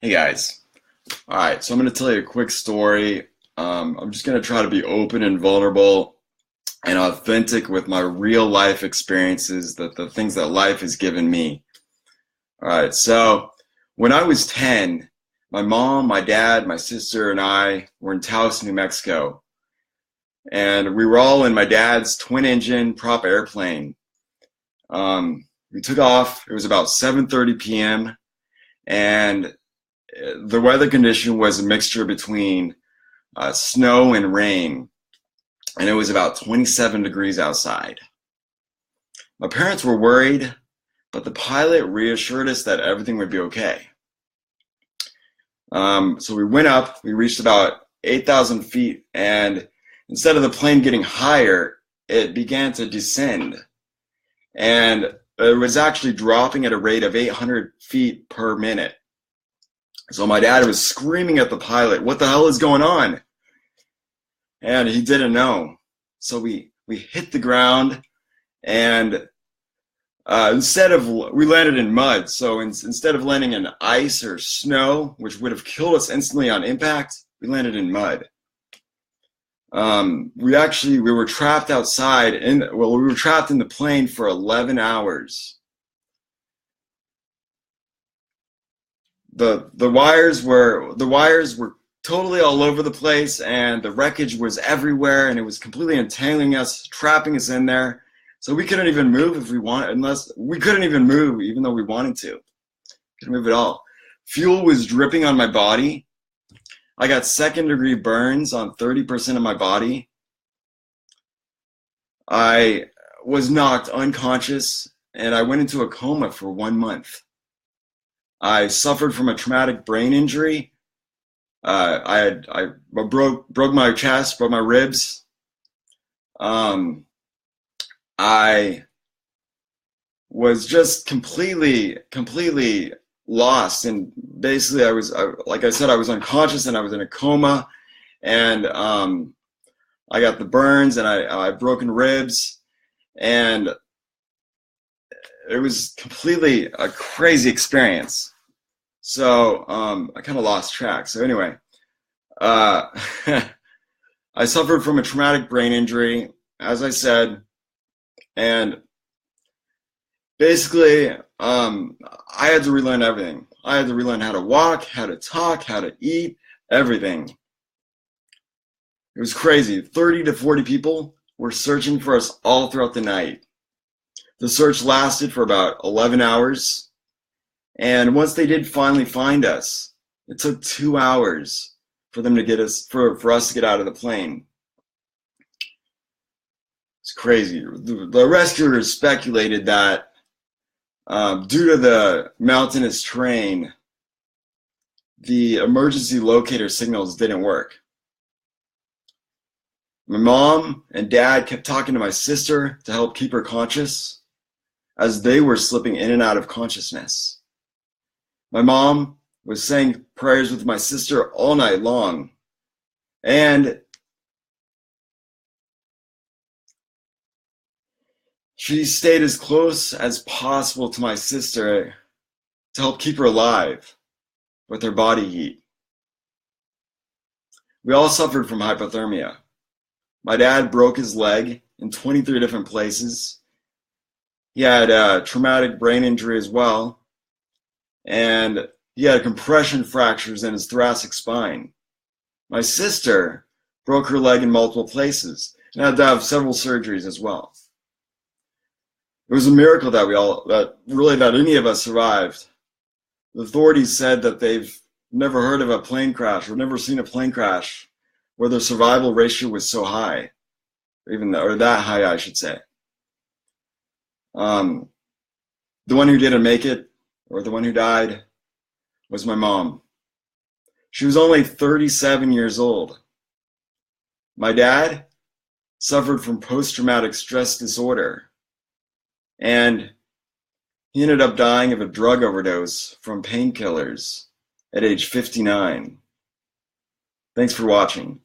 Hey guys. All right, so I'm going to tell you a quick story. I'm just going to try to be open and vulnerable and authentic with my real life experiences, the things that life has given me. All right, so when I was 10, my mom, my dad, my sister, and I were in Taos, New Mexico. And we were all in my dad's twin engine prop airplane. We took off. It was about 7:30 p.m. and the weather condition was a mixture between snow and rain, and it was about 27 degrees outside. My parents were worried, but the pilot reassured us that everything would be okay. So we went up, we reached about 8,000 feet, and instead of the plane getting higher, it began to descend. And it was actually dropping at a rate of 800 feet per minute. So my dad was screaming at the pilot, "What the hell is going on?" And he didn't know. So we hit the ground, and we landed in mud. So instead of landing in ice or snow, which would have killed us instantly on impact, we landed in mud. We were trapped outside, we were trapped in the plane for 11 hours. The wires were totally all over the place, and the wreckage was everywhere, and it was completely entangling us, trapping us in there. So we couldn't even move if we wanted, we couldn't even move even though we wanted to. Couldn't move at all. Fuel was dripping on my body. I got second-degree burns on 30% of my body. I was knocked unconscious, and I went into a coma for 1 month. I suffered from a traumatic brain injury. I broke my chest, broke my ribs. I was just completely lost, and basically like I said, I was unconscious and I was in a coma, and I got the burns and I broken ribs, and it was completely a crazy experience. So I kind of lost track. So anyway, I suffered from a traumatic brain injury, as I said, and basically I had to relearn everything. I had to relearn how to walk, how to talk, how to eat, everything. It was crazy. 30 to 40 people were searching for us all throughout the night. The search lasted for about 11 hours. And once they did finally find us, it took 2 hours for them to get us, for us to get out of the plane. It's crazy. The rescuers speculated that due to the mountainous terrain, the emergency locator signals didn't work. My mom and dad kept talking to my sister to help keep her conscious as they were slipping in and out of consciousness. My mom was saying prayers with my sister all night long, and she stayed as close as possible to my sister to help keep her alive with her body heat. We all suffered from hypothermia. My dad broke his leg in 23 different places. He had a traumatic brain injury as well, and he had compression fractures in his thoracic spine. My sister broke her leg in multiple places and had to have several surgeries as well. It was a miracle that any of us survived. The authorities said that they've never heard of a plane crash or never seen a plane crash where the survival ratio was so high, or that high, I should say. The one who didn't make it, or the one who died, was my mom. She was only 37 years old. My dad suffered from post-traumatic stress disorder, and he ended up dying of a drug overdose from painkillers at age 59. Thanks for watching.